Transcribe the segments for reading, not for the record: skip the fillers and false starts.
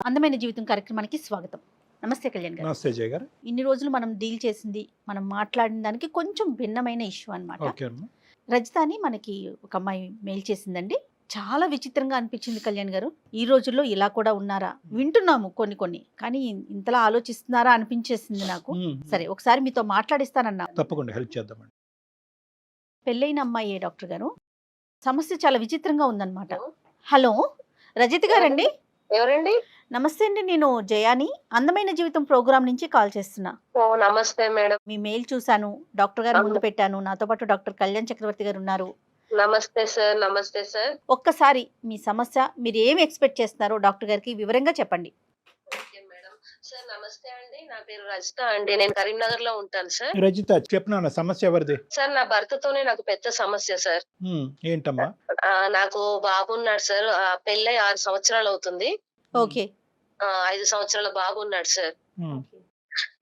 అందమైన జీవితం కార్యక్రమానికి స్వాగతం. నమస్తే కళ్యాణ్ గారు. నమస్తే జయ గారు. ఇన్ని రోజులు మనం డీల్ చేసింది, మనం మాట్లాడిన దానికి కొంచెం భిన్నమైన ఇష్యూ అన్నమాట. ఓకే అమ్మా. రజిత అని మనకి ఒక అమ్మాయి మెయిల్ చేసిందండి. చాలా విచిత్రంగా అనిపించింది కళ్యాణ్ గారు. ఈ రోజుల్లో ఇలా కూడా ఉన్నారా? వింటున్నాము కొన్ని కానీ ఇంతలా ఆలోచిస్తున్నారా అనిపించేసింది నాకు. సరే, ఒకసారి మీతో మాట్లాడిస్తానన్నా. తప్పకుండా హెల్ప్ చేద్దామండి. పెళ్ళైన అమ్మాయి డాక్టర్ గారు, సమస్య చాలా విచిత్రంగా ఉందన్నమాట. హలో, రజిత గారండి? ఎవరండి? నమస్తే అండి, నేను జయాని, అందమైన జీవితం ప్రోగ్రామ్ నుంచి కాల్ చేస్తున్నా. ఓ నమస్తే మేడం. మీ మెయిల్ చూశాను, డాక్టర్ గారు ముందు పెట్టాను. నాతో పాటు డాక్టర్ కళ్యాణ్ చక్రవర్తి గారు ఉన్నారు. నమస్తే సార్. నమస్తే సార్. ఒక్కసారి మీ సమస్య, మీరు ఏమి ఎక్స్పెక్ట్ చేస్తున్నారో డాక్టర్ గారికి వివరంగా చెప్పండి. Okay madam. సార్ నమస్తే అండి, నా పేరు రజిత అండి, నేను కరీంనగర్ లో ఉంటాను సార్. రజిత చెప్పినా సమస్య ఎవరిది? సార్ నా భర్తతోనే నాకు పెద్ద సమస్య సార్. ఏంటమ్మా? నాకు బాబు ఉన్నాడు సార్. పెళ్ళై 6 సంవత్సరాలు అవుతుంది. ఓకే. 5 సంవత్సరాల బాబు ఉన్నాడు సార్. ఉమ్,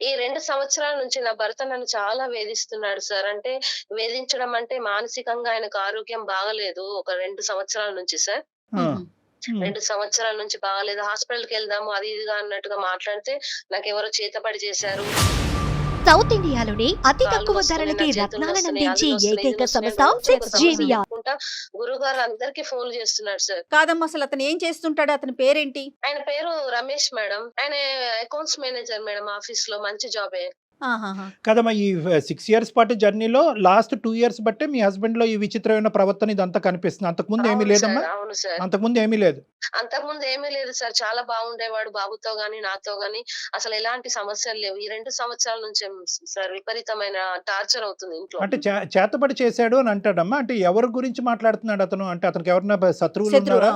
ఈ 2 సంవత్సరాల నుంచి నా భర్త నన్ను చాలా వేధిస్తున్నాడు సార్. అంటే వేధించడం అంటే మానసికంగా ఆయనకు ఆరోగ్యం బాగలేదు. ఒక 2 సంవత్సరాల నుంచి సార్. ఆ, 2 సంవత్సరాల నుంచి బాగాలేదు. హాస్పిటల్ కి వెళ్దాము అది ఇదిగా అన్నట్టుగా మాట్లాడితే నాకు ఎవరో చేతబడి చేశారు. సౌత్ ఇండియాలోని అతి తక్కువ ధరలకి రత్నాలను అందించే ఏకైక సంస్థ సిక్స్ జేవియా. గురువు గారు అందరికి ఫోన్ చేస్తున్నాడు సార్. కాదమ్మా, అసలు అతను ఏం చేస్తుంటాడు? అతని పేరేంటి? ఆయన పేరు రమేష్ మేడం. ఆయన అకౌంట్స్ మేనేజర్ మేడం, ఆఫీస్ లో మంచి జాబే. ఆహాహా. కదమ్మా, ఈ 6 years పాటు జర్నీలో లాస్ట్ 2 years బట్టే మీ హస్బెండ్ లో ఈ విచిత్రమైన ప్రవర్తన ఇదంతా కనిపిస్తుంది. అంతకుముందు ఏమీ లేదమ్మా? అవును సార్. అంతకుముందు ఏమీ లేదు. అంతకుముందు ఏమీ లేదు సార్. చాలా బాగుండేవాడు బాబుతో గాని నాతో గాని. అసలు ఎలాంటి సమస్యలు లేవు. ఈ 2 సంవత్సరాల నుంచి సార్ విపరీతమైన టార్చర్ అవుతుంది ఇంట్లో. అంటే చేతబడి చేశాడు అని అంటాడమ్మా. అంటే ఎవరి గురించి మాట్లాడుతున్నాడు అతను? అంటే అతనికి ఎవరన్నా శత్రువులు ఉన్నారా?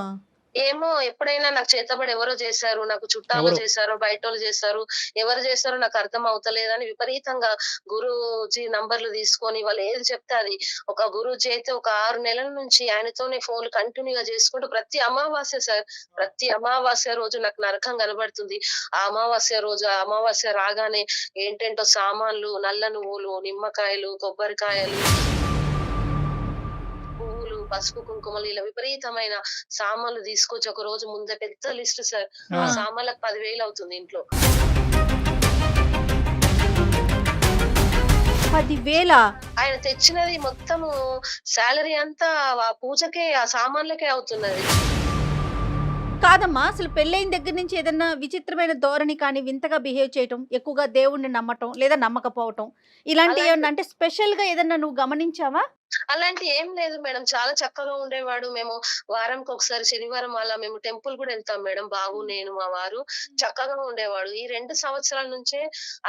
ఏమో, ఎప్పుడైనా నాకు చేతబడి ఎవరో చేశారు, నాకు చుట్టాలు చేశారు, బయటోళ్ళు చేశారు, ఎవరు చేశారో నాకు అర్థం అవుతలేదని విపరీతంగా గురూజీ నంబర్లు తీసుకొని వాళ్ళు ఏది చెప్తే అది. ఒక గురూజీ అయితే ఒక 6 నెలల నుంచి ఆయనతోనే ఫోన్లు కంటిన్యూగా చేసుకుంటూ ప్రతి అమావాస్య సార్, ప్రతి అమావాస్య రోజు నాకు నరకం కనబడుతుంది. ఆ అమావాస్య రాగానే ఏంటంటో సామాన్లు, నల్ల నువ్వులు, నిమ్మకాయలు, కొబ్బరికాయలు, పసుపు కుంకుమలు, ఇలా విపరీతమైన సామాన్లు తీసుకొచ్చి ఒక రోజు ముందే పెద్ద లిస్ట్ సార్. ఆ సామాన్లకు 10,000 అవుతుంది ఇంట్లో. 10,000? ఆయన తెచ్చినది మొత్తము శాలరీ అంతా ఆ పూజకే, ఆ సామాన్లకే అవుతున్నది. కాదమ్మా, అసలు పెళ్ళైన దగ్గర నుంచి ఏదన్నా విచిత్రమైన ధోరణి కానీ, వింతగా బిహేవ్ చేయటం, ఎక్కువగా దేవుణ్ణి నమ్మటం లేదా నమ్మకపోవటం, ఇలాంటి ఏమన్నా అంటే స్పెషల్ గా ఏదన్నా నువ్వు గమనించావా? అలాంటి ఏం లేదు మేడం, చాలా చక్కగా ఉండేవాడు. మేము వారానికి ఒకసారి శనివారం అలా మేము టెంపుల్ కూడా వెళ్తాం మేడం, బాబు నేను మా వారు. చక్కగా ఉండేవాడు. ఈ 2 సంవత్సరాల నుంచే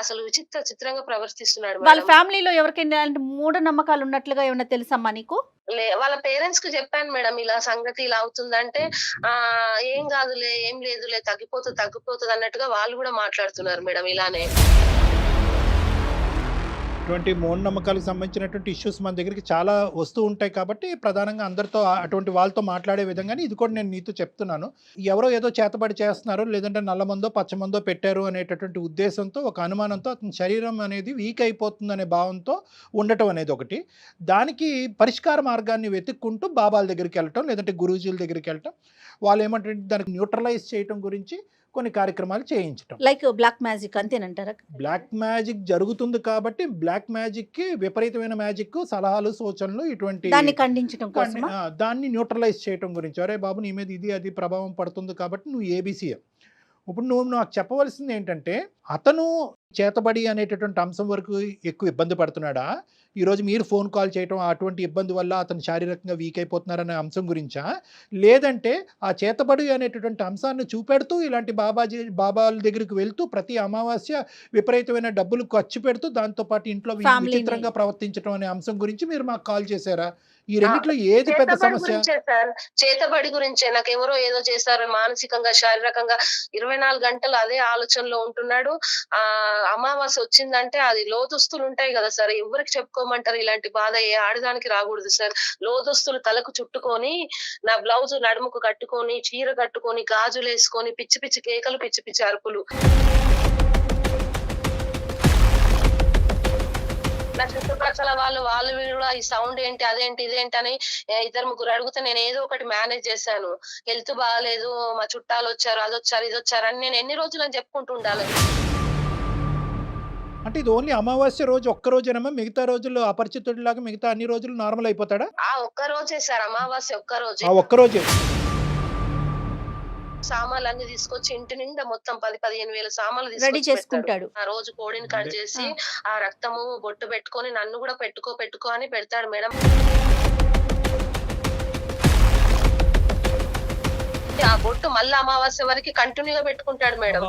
అసలు చిత్రంగా ప్రవర్తిస్తున్నాడు. వాళ్ళ ఫ్యామిలీలో ఎవరికైనా ఇలాంటి మూఢ నమ్మకాలు ఉన్నట్లుగా ఏమన్నా తెలుసమ్మా నీకు? వాళ్ళ పేరెంట్స్ కి చెప్పాను మేడం, ఇలా సంగతి ఇలా అవుతుందంటే ఏం కాదులే, ఏం లేదులే, తగ్గిపోతుంది అన్నట్టుగా వాళ్ళు కూడా మాట్లాడుతున్నారు మేడం ఇలానే. అటువంటి మూఢనమ్మకాలకు సంబంధించినటువంటి ఇష్యూస్ మన దగ్గరికి చాలా వస్తూ ఉంటాయి. కాబట్టి ప్రధానంగా అందరితో అటువంటి వాళ్ళతో మాట్లాడే విధంగానే ఇది కూడా నేను నీతో చెప్తున్నాను. ఎవరో ఏదో చేతబడి చేస్తున్నారు, లేదంటే నల్లమందో పచ్చమందో పెట్టారు అనేటటువంటి ఉద్దేశంతో, ఒక అనుమానంతో అతని శరీరం అనేది వీక్ అయిపోతుంది అనే భావంతో ఉండటం అనేది ఒకటి. దానికి పరిష్కార మార్గాన్ని వెతుక్కుంటూ బాబాల దగ్గరికి వెళ్ళటం, లేదంటే గురూజీల దగ్గరికి వెళ్ళటం, వాళ్ళు ఏమంటే దానికి న్యూట్రలైజ్ చేయటం గురించి కొన్ని కార్యక్రమాలు చేయించటం. లైక్ బ్లాక్ మ్యాజిక్ అంతేనంటారా? బ్లాక్ మ్యాజిక్ జరుగుతుంది కాబట్టి బ్లాక్ మ్యాజిక్ కి, విపరీతమైన మ్యాజిక్ సలహాలు సూచనలు ఇటువంటి దాన్ని ఖండించడం కోసం, దాన్ని న్యూట్రలైజ్ చేయటం గురించి. అరే బాబు, నీ మీద ఇది అది ప్రభావం పడుతుంది కాబట్టి నువ్వు ఏబీసీ. ఇప్పుడు నువ్వు నాకు చెప్పవలసింది ఏంటంటే, అతను చేతబడి అనేటటువంటి అంశం వరకు ఎక్కువ ఇబ్బంది పడుతున్నాడా? ఈరోజు మీరు ఫోన్ కాల్ చేయటం అటువంటి ఇబ్బంది వల్ల అతను శారీరకంగా వీక్ అయిపోతున్నారనే అంశం గురించా? లేదంటే ఆ చేతబడి అనేటటువంటి అంశాన్ని చూపెడుతూ ఇలాంటి బాబాల దగ్గరికి వెళ్తూ ప్రతి అమావాస్య విపరీతమైన డబ్బులు ఖర్చు పెడుతూ దాంతోపాటు ఇంట్లో విచిత్రంగా ప్రవర్తించడం అనే అంశం గురించి మీరు మాకు కాల్ చేశారా? ఈ రెండిట్లో ఏది పెద్ద సమస్య? చేతబడి గురించే. నాకు ఎవరో ఏదో చేశారు, మానసికంగా శారీరకంగా 24 గంటలు అదే ఆలోచనలో ఉంటున్నాడు. అమావాస్య వచ్చిందంటే అది లోదుస్తులు ఉంటాయి కదా సార్, ఎవరికి చెప్పుకోమంటారు? ఇలాంటి బాధ ఏ ఆడదానికి రాకూడదు సార్. లోదుస్తులు తలకు చుట్టుకొని, నా బ్లౌజ్ నడుముకు కట్టుకొని, చీర కట్టుకొని, గాజులు వేసుకొని, పిచ్చి పిచ్చి కేకలు, పిచ్చి పిచ్చి అరుపులు. నా చుట్టుపక్కల వాళ్ళు కూడా ఈ సౌండ్ ఏంటి అదేంటి ఇదేంటి అని ఇద్దరు ముగ్గురు అడిగితే నేను ఏదో ఒకటి మేనేజ్ చేశాను. హెల్త్ బాగాలేదు, మా చుట్టాలు వచ్చారు, అది వచ్చారు ఇది వచ్చారు అని నేను ఎన్ని రోజులు అని చెప్పుకుంటూ ఉండాలి. అంటే ఇది ఓన్లీ అమావాస్య రోజు ఒక్క రోజేనమ్మా, మిగతా రోజుల్లో అపరిచితుడిలాగా మిగతా అన్ని రోజులు నార్మల్ అయిపోతాడా? ఆ ఒక్క రోజే సార్, అమావాస్య ఒక్క రోజే. ఆ ఒక్క రోజే సామాన్లు అన్ని తీసుకొచ్చి ఇంటి నిండా మొత్తం 10-15 వేల సామాన్లు రెడీ తీసుకొచ్చి చేసుకుంటాడు. పెడతాడు. ఆ రోజు కోడిని కట్ చేసి ఆ రక్తము బొట్టు పెట్టుకొని నన్ను కూడా పెట్టుకో అని పెడతాడు మేడం. ఆ బొట్టు మళ్ళీ అమావాస్య వరకు కంటిన్యూగా పెట్టుకుంటాడు మేడం.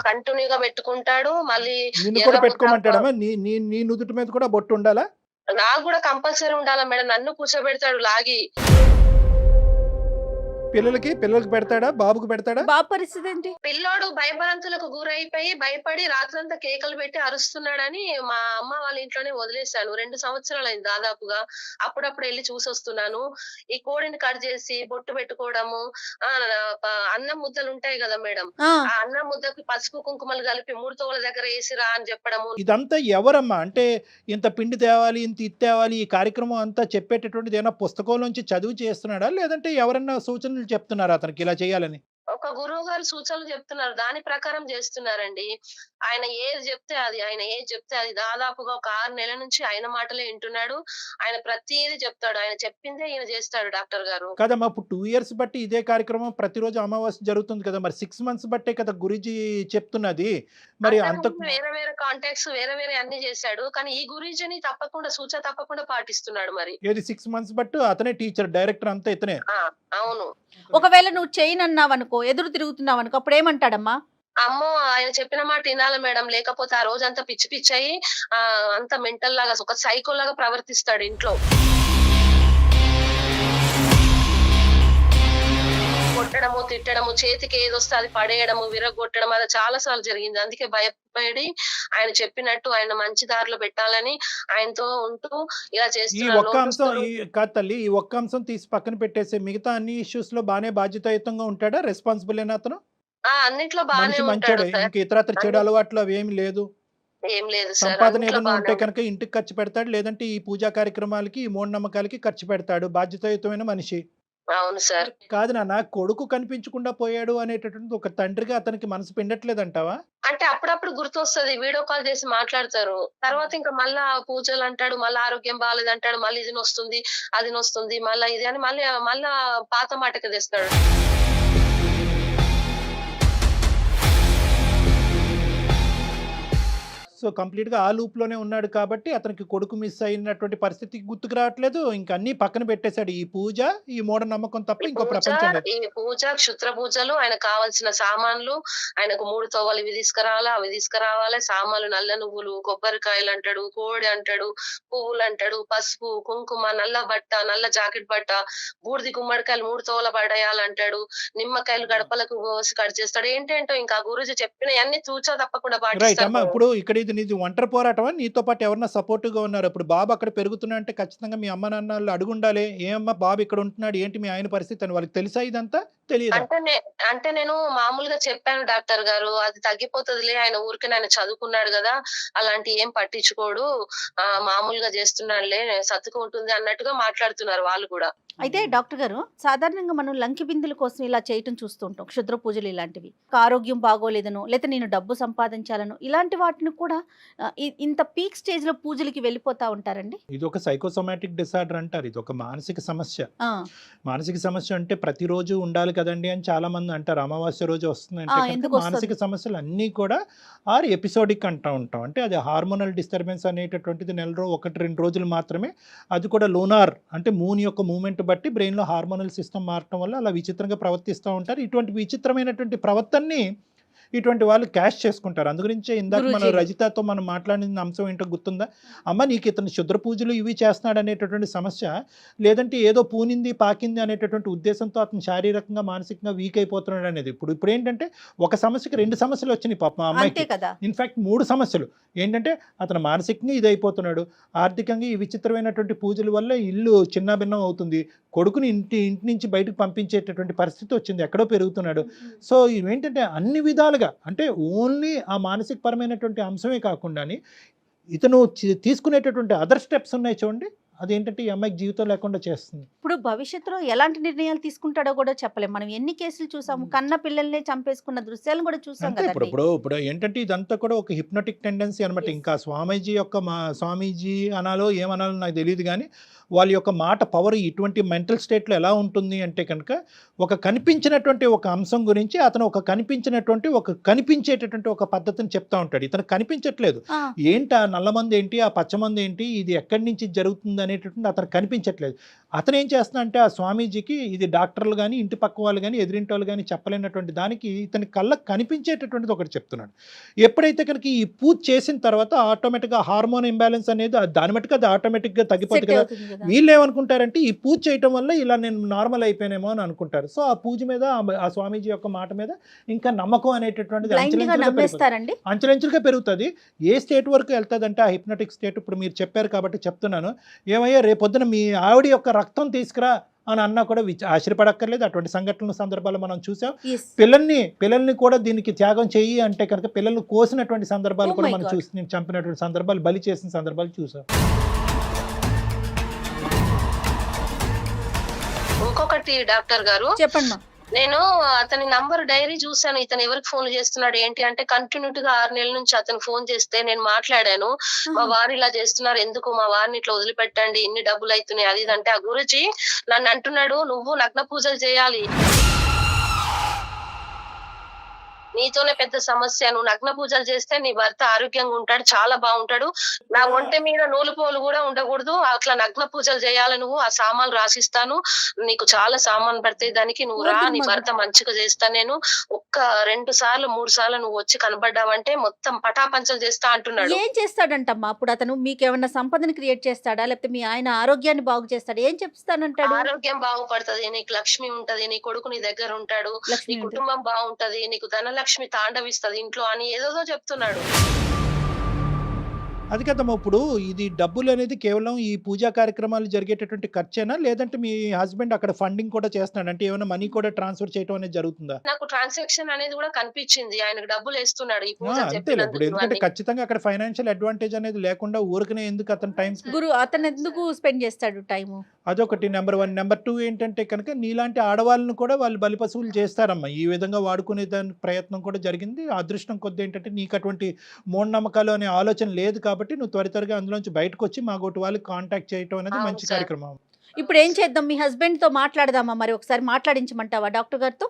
కంటిన్యూగా పెట్టుకుంటాడు. మళ్ళీ నిన్ను కూడా పెట్టుకోమంటాడమ్మా? నీ నుదుటి మీద కూడా బొట్టు ఉండాలా? నాకు కూడా కంపల్సరీ ఉండాలా మేడం. నన్ను కూర్చోబెడతాడు లాగి. పిల్లలకి పెడతాడా? బాబుకు పెడతాడా? బాబు పరిస్థితి ఏంటి? పిల్లోడు భయభ్రాంతులకు గురైపోయి భయపడి రాత్రంతా కేకలు పెట్టి అరుస్తున్నాడని మా అమ్మ వాళ్ళ ఇంట్లోనే వదిలేశాను. 2 సంవత్సరాలు అయింది దాదాపుగా. అప్పుడప్పుడు వెళ్ళి చూసొస్తున్నాను. ఈ కోడిని కట్ చేసి బొట్టు పెట్టుకోవడము, అన్నం ముద్దలు ఉంటాయి కదా మేడం, ఆ అన్నం ముద్దకి పసుపు కుంకుమలు కలిపి 3 తోల దగ్గర వేసిరా అని చెప్పడము. ఇదంతా ఎవరమ్మా? అంటే ఇంత పిండి తేవాలి, ఇంత ఇది తేవాలి, ఈ కార్యక్రమం అంతా చెప్పేటటువంటిది ఏమైనా పుస్తకంలోంచి చదువు చేస్తున్నాడా, లేదంటే ఎవరన్నా సూచనలు చెప్తున్నారు అతనికి ఇలా చేయాలని? ఒక గురువు గారు సూచనలు చెప్తున్నారు, దాని ప్రకారం చేస్తున్నారండి. ఆయన ఏది చెప్తే అది దాదాపుగా ఒక 6 నెలల నుంచి ఆయన మాటలే వింటున్నాడు. ఆయన ప్రతిదీ చెప్తాడు, ఆయన చెప్పిందే ఈయన చేస్తాడు డాక్టర్ గారు. కదమ్మా, ఇప్పుడు 2 years బట్టి ఇదే కార్యక్రమం ప్రతిరోజు అమావాస్య జరుగుతుంది కదా, మరి 6 months బట్టే కదా గురూజీ చెప్తున్నది. మరి అంత వేరే కాంటాక్ట్స్ వేరే అన్ని చేశాడు, కానీ ఈ గురూజీని తప్పకుండా పాటిస్తున్నాడు. మరి ఏది 6 months బట్టు అతనే టీచర్, డైరెక్టర్ అంతా ఇతనే? అవును. ఒకవేళ నువ్వు చేయనన్నావనుకో, ఎదురు తిరుగుతున్నావు అనుకో, అప్పుడు ఏమంటాడమ్మా? అమ్మో, ఆయన చెప్పిన మాట వినాలి మేడం, లేకపోతే ఆ రోజంతా పిచ్చి అయ్యి అంత మెంటల్ లాగా ఒక సైకో లాగా ప్రవర్తిస్తాడు ఇంట్లో. కొట్టడము, తిట్టడము, చేతికి ఏదొస్తే అది పడేయడము, విరగొట్టడం, అది చాలా సార్లు జరిగింది. అందుకే భయపడి ఆయన చెప్పినట్టు ఆయన మంచి దారిలో పెట్టాలని ఆయనతో ఉంటూ ఇలా తల్లి ఈ ఒక్క అంశం తీసి పక్కన పెట్టేసి మిగతా అన్ని ఇష్యూస్ లో బానే బాధ్యతాయుతంగా ఉంటాడా? రెస్పాన్సిబుల్ అయినా అతను? అన్నిట్లో బానే మంచాడు, ఇంక ఇతరత్ర చెడు అలవాట్లు అవి ఏమి లేదు. ఏం లేదు. సంపాదన ఏదైనా ఉంటే కనుక ఇంటికి ఖర్చు పెడతాడు, లేదంటే ఈ పూజా కార్యక్రమాలకి, ఈ మూఢనమ్మకాలకి ఖర్చు పెడతాడు. బాధ్యతాయుతమైన మనిషి. అవును సార్. కాదు నాన్న, కొడుకు కనిపించకుండా పోయాడు అనేటటువంటి ఒక తండ్రిగా అతనికి మనసు పిండట్లేదంటావా? అంటే అప్పుడప్పుడు గుర్తొస్తుంది, వీడియో కాల్ చేసి మాట్లాడతారు. తర్వాత ఇంకా మళ్ళా పూజలు అంటాడు, మళ్ళీ ఆరోగ్యం బాగాలేదు అంటాడు, మళ్ళీ ఇది నొస్తుంది అది నొస్తుంది, మళ్ళా ఇది అని మళ్ళా పాత మాటకి తెస్తాడు. సో కంప్లీట్ గా ఆ లూప్ లోనే ఉన్నాడు కాబట్టి అతనికి కొడుకు మిస్ అయినటువంటి పరిస్థితి గుర్తుకు రావట్లేదు. ఇంకా అన్ని పక్కన పెట్టేశాడు. ఈ పూజ, ఈ మూఢ నమ్మకం తప్ప ఇంకో ప్రపంచం లేదు. ఈ పూజ, క్షుద్ర పూజలు, ఆయన కావాల్సిన సామాన్లు, ఆయనకు 3 తోవలు ఇవి తీసుకురావాలి, సామాన్లు, నల్ల నువ్వులు, కొబ్బరికాయలు అంటాడు, కోడి అంటాడు, పువ్వులు అంటాడు, పసుపు, కుంకుమ, నల్ల బట్ట, నల్ల జాకెట్ బట్ట, బూడిది గుమ్మడికాయలు 3 తోవల పడేయాలంటాడు, నిమ్మకాయలు గడపలకు కోసి కట్ చేస్తాడు. ఏంటంటో ఇంకా గురూజీ చెప్పిన అన్ని తూచా తప్పకుండా పాటిస్తాడు. ఇప్పుడు ఇక్కడ నీది ఒంటరి పోరాటమా? నీతో పాటు ఎవరన్నా సపోర్టివ్ గా ఉన్నారు? ఇప్పుడు బాబు అక్కడ పెరుగుతున్నా అంటే ఖచ్చితంగా మీ అమ్మ నాన్నలు అడుగుండాలి, ఏమమ్మా బాబు ఇక్కడ ఉంటున్నాడు, ఏంటి మీ ఆయన పరిస్థితి అని. వాళ్ళకి తెలుసా ఇదంతా? తెలియదు. అంటే నేను మామూలుగా చెప్పాను డాక్టర్ గారు, అది తగ్గిపోతుందిలే, ఆయన ఊరికి ఆయన చదువుకున్నాడు కదా, అలాంటి ఏం పట్టించుకోడు, మామూలుగా చేస్తున్నాడులే, సత్తుకుంటుంది అన్నట్టుగా మాట్లాడుతున్నారు వాళ్ళు కూడా. అయితే డాక్టర్ గారు, సాధారణంగా మనం లంకి బిందుల కోసం ఇలా చేయటం చూస్తుంటాం, క్షుద్ర పూజలు ఇలాంటివి. ఆరోగ్యం బాగోలేదను, లేదా నేను డబ్బు సంపాదించాలను, ఇలాంటి వాటిని కూడా ఇంత పీక్ స్టేజ్ లో పూజలకి వెళ్ళిపోతా ఉంటారండి. ఇది ఒక సైకోసోమాటిక్ డిసార్డర్ అంటారు. ఇది ఒక మానసిక సమస్య. మానసిక సమస్య అంటే ప్రతిరోజు ఉండాలి కదండి అని చాలా మంది అంటారు. అమావాస్య రోజు వస్తుందంటే మానసిక సమస్యలు అన్నీ కూడా ఎపిసోడిక్ అంటూ ఉంటాం. అంటే అది హార్మోనల్ డిస్టర్బెన్స్ అనేటటువంటిది 1-2 రోజులు మాత్రమే. అది కూడా లూనార్ అంటే మూన్ యొక్క మూమెంట్ బట్టి బ్రెయిన్లో హార్మోనల్ సిస్టమ్ మారటం వల్ల అలా విచిత్రంగా ప్రవర్తిస్తూ ఉంటారు. ఇటువంటి విచిత్రమైనటువంటి ప్రవర్తనని ఇటువంటి వాళ్ళు క్యాష్ చేసుకుంటారు. అందుగురించే ఇందాక మన రజితతో మనం మాట్లాడిన అంశం ఏంటో గుర్తుందా? అమ్మ నీకు ఇతను శుద్ర పూజలు ఇవి చేస్తున్నాడు అనేటటువంటి సమస్య, లేదంటే ఏదో పూనింది పాకింది అనేటటువంటి ఉద్దేశంతో అతను శారీరకంగా మానసికంగా వీక్ అయిపోతున్నాడు అనేది. ఇప్పుడు ఏంటంటే ఒక సమస్యకి 2 సమస్యలు వచ్చినాయి పాప మా అమ్మాయికి. ఇన్ఫాక్ట్ 3 సమస్యలు. ఏంటంటే అతను మానసికంగా ఇదైపోతున్నాడు, ఆర్థికంగా ఈ విచిత్రమైనటువంటి పూజల వల్ల ఇల్లు చిన్నాభిన్నం అవుతుంది, కొడుకుని ఇంటి నుంచి బయటకు పంపించేటటువంటి పరిస్థితి వచ్చింది, ఎక్కడో పెరుగుతున్నాడు. సో ఇవేంటంటే అన్ని విధాలుగా అంటే ఓన్లీ ఆ మానసిక పరమైనటువంటి అంశమే కాకుండా ఇతను తీసుకునేటటువంటి అదర్ స్టెప్స్ ఉన్నాయి చూడండి, అదేంటంటే ఈ అమ్మాయికి జీవితం లేకుండా చేస్తుంది. ఇప్పుడు భవిష్యత్తులో ఎలాంటి నిర్ణయాలు తీసుకుంటాడో కూడా చెప్పలేం. మనం ఎన్ని కేసులు చూసాము, కన్న పిల్లల్ని చంపేసుకున్న దృశ్యాలను కూడా చూసాం అంటే ఇప్పుడు కదండి. ఇప్పుడు ఏంటంటే ఇదంతా కూడా ఒక హిప్నోటిక్ టెండెన్సీ అనమాట. Yes. ఇంకా స్వామీజీ యొక్క స్వామీజీ అనాలో ఏమనాలో నాకు తెలియదు, కానీ వాళ్ళ యొక్క మాట పవర్ ఇటువంటి మెంటల్ స్టేట్లో ఎలా ఉంటుంది అంటే కనుక ఒక కనిపించినటువంటి ఒక అంశం గురించి అతను కనిపించేటటువంటి ఒక పద్ధతిని చెప్తా ఉంటాడు. ఇతను కనిపించట్లేదు, ఆ, ఏంటి ఆ నల్లమంది ఏంటి, ఆ పచ్చమంది ఏంటి, ఇది ఎక్కడి నుంచి జరుగుతుంది అనేటటువంటి అతను కనిపించట్లేదు. అతను ఏం చేస్తున్నా అంటే ఆ స్వామీజీకి ఇది డాక్టర్లు కానీ ఇంటి పక్క వాళ్ళు కానీ ఎదిరింటి వాళ్ళు కానీ చెప్పలేనటువంటి దానికి ఇతని కళ్ళకు కనిపించేటటువంటిది ఒకటి చెప్తున్నాడు. ఎప్పుడైతే కనుక ఈ పూజ చేసిన తర్వాత ఆటోమేటిక్గా హార్మోన్ ఇంబ్యాలెన్స్ అనేది దాని మట్టుకు అది ఆటోమేటిక్గా తగ్గిపోతుంది set కదా. అవుతుంది కదా. వీళ్ళు ఏమనుకుంటారంటే ఈ పూజ చేయటం వల్ల ఇలా నేను నార్మల్ అయిపోయానేమో అని అనుకుంటారు. సో ఆ పూజ మీద ఆ స్వామీజీ యొక్క మాట మీద ఇంకా నమ్మకం అనేటటువంటిది Blind గా నమ్మేస్తారండి. అంచెలంచెలుగా పెరుగుతుంది. ఏ స్టేట్ వరకు వెళ్తుందంటే ఆ హిప్నోటిక్ స్టేట్, ఇప్పుడు మీరు చెప్పారు కాబట్టి చెప్తున్నాను, ఏమయ్యా రేపొద్దున మీ ఆవిడ యొక్క రక్తం తీసుకురా అని అన్నా కూడా ఆశ్చర్యపడక్కర్లేదు. అటువంటి సందర్భాలు మనం చూసాం. Yes. పిల్లల్ని కూడా దీనికి త్యాగం చెయ్యి అంటే కనుక పిల్లల్ని కోసినటువంటి సందర్భాలు Oh కూడా my మనం God. చూసి, నేను చంపినటువంటి సందర్భాలు, బలి చేసిన సందర్భాలు చూసాం. ఇంకొకటి డాక్టర్ గారు, చెప్పండి మా. నేను అతని నంబర్ డైరీ చూసాను. ఇతను ఎవరికి ఫోన్ చేస్తున్నాడు ఏంటి అంటే కంటిన్యూగా 6 నెలల నుంచి అతను ఫోన్ చేస్తే నేను మాట్లాడాను. మా వారు ఇలా చేస్తున్నారు, ఎందుకు మా వారిని ఇట్లా వదిలిపెట్టండి, ఇన్ని డబ్బులు అవుతున్నాయి అది ఇది అంటే, ఆ గురుజీ నన్ను అంటున్నాడు నువ్వు నగ్న పూజలు చేయాలి, నీతోనే పెద్ద సమస్య, నువ్వు నగ్న పూజలు చేస్తే నీ భర్త ఆరోగ్యంగా ఉంటాడు, చాలా బాగుంటాడు, నా ఒంటి మీద నూలుపోలు కూడా ఉండకూడదు, అట్లా నగ్న పూజలు చేయాలి, నువ్వు ఆ సామాన్లు రాసిస్తాను, నీకు చాలా సామాన్ పడతాయి, దానికి నువ్వు రా, నీ భర్త మంచిగా చేస్తా, నేను ఒక్క 2 సార్లు 3 సార్లు నువ్వు వచ్చి కనబడ్డావంటే మొత్తం పటాపంచలు చేస్తా అంటున్నాడు. ఏం చేస్తాడంటమ్మా అప్పుడు అతను? మీకు ఏమన్నా సంపదని క్రియేట్ చేస్తాడా, లేకపోతే మీ ఆయన ఆరోగ్యాన్ని బాగు చేస్తాడా? ఏం చెప్తానంటాడు? ఆరోగ్యం బాగుపడుతుంది, నీకు లక్ష్మి ఉంటది, నీ కొడుకు నీ దగ్గర ఉంటాడు, నీ లక్ష్మి ఉంటుంది. కుటుంబం బాగుంటది, నీకు ధనలక్ష్మి తాండవిస్తది ఇంట్లో అని ఏదో చెప్తున్నాడు. అది కదమ్మా, ఇప్పుడు ఇది డబ్బులు అనేది కేవలం ఈ పూజా కార్యక్రమాలు జరిగేటటువంటి ఖర్చేనా, లేదంటే మీ హస్బెండ్ అక్కడ ఫండింగ్ కూడా చేస్తున్నాడు, అంటే ఏమైనా మనీ కూడా ట్రాన్స్ఫర్ చేయడం అనేది జరుగుతుందా? నాకు ట్రాన్సాక్షన్ అనేది కూడా కనిపించింది, ఆయనకు డబ్బులు వేస్తున్నాడు ఈ పూజ అంతేలే, ఇప్పుడు చెప్పినందుకు ఎందుకంటే అని. ఖచ్చితంగా అక్కడ ఫైనాన్షియల్ అడ్వాంటేజ్ అనేది లేకుండా ఊరికనే ఎందుకు అతను టైం, గురు అతను ఎందుకు స్పెండ్ చేస్తాడు టైము? అదొకటి నెంబర్ 1. నెంబర్ 2 ఏంటంటే కనుక నీలాంటి ఆడవాళ్ళను కూడా వాళ్ళు బలిపశువులు చేస్తారమ్మా. ఈ విధంగా వాడుకునే దాని ప్రయత్నం కూడా జరిగింది. అదృష్టం కొద్ది ఏంటంటే నీకు అటువంటి మూఢనమ్మకాలు అనే ఆలోచన లేదు కాబట్టి నువ్వు త్వరితగా అందులోంచి బయటకు వచ్చి మా గోటి వాళ్ళకి కాంటాక్ట్ చేయటం అనేది అవును మంచి సార్. కార్యక్రమం. ఇప్పుడు ఏం చేద్దాం? మీ హస్బెండ్ తో మాట్లాడదామా మరి? ఒకసారి మాట్లాడించమంటావా డాక్టర్ గారితో?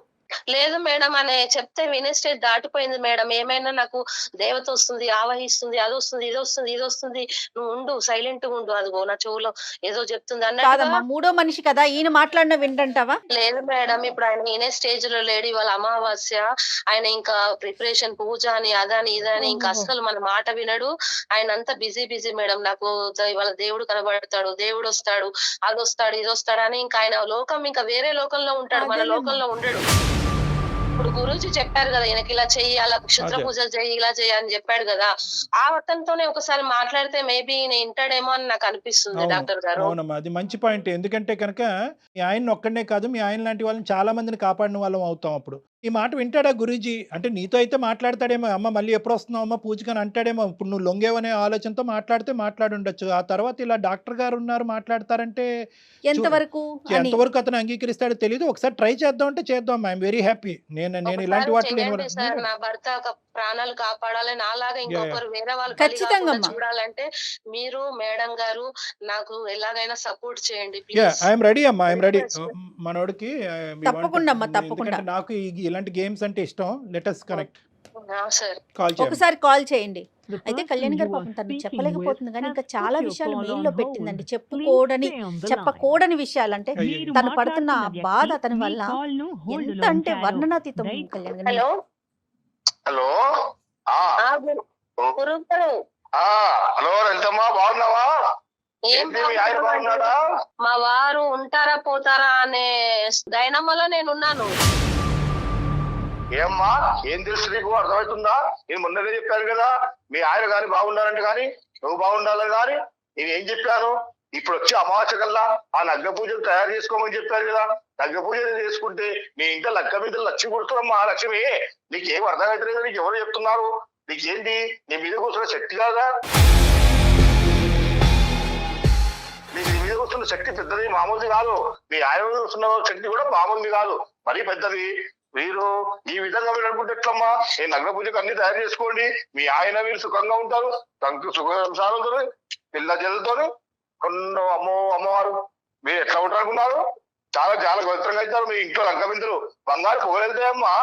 లేదు మేడం అని చెప్తే వినే స్టేజ్ దాటిపోయింది మేడం. ఏమైనా నాకు దేవత వస్తుంది, ఆవహిస్తుంది, అది వస్తుంది, ఇది వస్తుంది, ఇది వస్తుంది, నువ్వు ఉండు, సైలెంట్ గా ఉండు, అదిగో నా చెవులో ఏదో చెప్తుంది అన్నట్టుగా. కాదమ్మా, మూడో మనిషి కదా, ఈయన మాట్లాడిన వింటంటావా? లేదు మేడం, ఇప్పుడు ఆయన ఈయన స్టేజ్ లో లేడీ వాళ్ళ అమావాస్య, ఆయన ఇంకా ప్రిపరేషన్ పూజ అని అదని ఇదని ఇంకా ఓహో. అస్సలు మన మాట వినడు. ఆయన అంతా బిజీ మేడం. నాకు ఇవాళ దేవుడు కనబడతాడు, దేవుడు వస్తాడు, అది వస్తాడు, ఇది వస్తాడు అని ఇంకా ఆయన లోకం ఇంకా వేరే లోకంలో ఉంటాడు, మన అదేలేమ్మా. లోకంలో ఉండడు. ఇప్పుడు గురూజీ చెప్పారు కదా ఈయనకి ఇలా చెయ్యి, అలా క్షుద్ర అదే. పూజలు చెయ్యి, ఇలా చెయ్యి అని చెప్పాడు కదా. ఆ అతనితోనే ఒకసారి మాట్లాడితే మేబీ నేను వింటాడేమో అని నాకు అనిపిస్తుంది అవును, డాక్టర్ గారు. అవునమ్మా, అది మంచి పాయింట్. ఎందుకంటే కనుక మీ ఆయన ఒక్కడనే కాదు, మీ ఆయన లాంటి వాళ్ళని చాలా మందిని కాపాడిన వాళ్ళం అవుతాం. అప్పుడు ఈ మాట వింటాడా గురూజీ? అంటే నీతో అయితే మాట్లాడతాడేమో, అమ్మ మళ్ళీ ఎప్పుడు వస్తున్నావు అమ్మ పూజకని అంటాడేమో. ఇప్పుడు నువ్వు లొంగేవనే ఆలోచనతో మాట్లాడుండొచ్చు. ఆ తర్వాత ఇలా డాక్టర్ గారు ఉన్నారు మాట్లాడతారంటే ఎంతవరకు అని? ఎంతవరకు అతను అంగీకరిస్తాడో తెలియదు. ఒకసారి ట్రై చేద్దాం అంటే చేద్దాం. I'm very happy. నేను ఇలాంటి వాటిలో చేయండి సార్, నా భర్త ఒక ప్రాణాలు కాపాడాలి, నాలాగా ఇంకొకరు వేరే వాళ్ళు బలి ఖచ్చితంగా కాకుండా అమ్మా. చూడాలంటే మీరు మేడం గారు నాకు ఎలాగైనా సపోర్ట్ చేయండి యా, ప్లీజ్. ఐఎమ్ రెడీ అమ్మా, ఐఎమ్ రెడీ. మనోడికి తప్పకుండా అమ్మా, తప్పకుండా. ఎందుకంటే నాకు ఇలాంటి గేమ్స్ అంటే ఇష్టం. Let us connect. Sir call చేయండి. ఒకసారి కాల్ చేయండి. అయితే కళ్యాణ్ గారు పాపం తను చెప్పలేకపోతుంది, కానీ ఇంకా చాలా విషయాలు మెయిల్లో పెట్టిందండి. చెప్పకూడని విషయాలు, అంటే తను పడుతున్న ఆ బాధ అతని వల్ల ఎంత అంటే వర్ణనాతీతం. కళ్యాణ్ గారు హలో హలో గురువు గారు, హలో రంతమ్మా, బాగున్నావా? ఏం ఏంటి మీ ఆయన బాగున్నాడా? మా వారు ఉంటారా పోతారా అనే డైనమాలో నేనున్నాను. ఏమ్మా, ఏం తెలుసు నీకు? అర్థమవుతుందా? నేను మొన్ననే చెప్పాను కదా, మీ ఆయన గాని బాగుండాలంటే గాని నువ్వు బాగుండాలని గాని నేను ఏం చెప్పాను? ఇప్పుడు వచ్చి అమావాస్య కల్లా ఆ నగ్గ పూజలు తయారు చేసుకోమని చెప్పారు కదా. నగ్గ పూజలు చేసుకుంటే నీ ఇంట్లో లక్క మీద లక్ష్మి కొడుతున్నామ్మా. లక్ష్మి నీకేం అర్థమవుతలేదు, నీకు ఎవరు చెప్తున్నారు? నీకేంటి నీ మీద కూర్చున్న శక్తి కాదా? మీకు నీ మీద వస్తున్న శక్తి పెద్దది, మామూలుది కాదు. మీ ఆయన మీద వస్తున్న శక్తి కూడా మామూలుది కాదు, మరీ పెద్దది. మీరు ఈ విధంగా మీరు అనుకుంటే ఎట్లమ్మా? ఈ నగ్న పూజకు అన్ని తయారు చేసుకోండి, మీ ఆయన మీరు సుఖంగా ఉంటారు, సుఖ సంసారంతో, పిల్ల జల్లుతో. కొన్ని అమ్మవారు మీరు ఎట్లా ఉంటారనుకున్నారు? చాలా చాలా పవిత్రంగా అవుతారు. మీ ఇంట్లో లంకబిందులు బంగారు పొగలెళ్తాయమ్మా.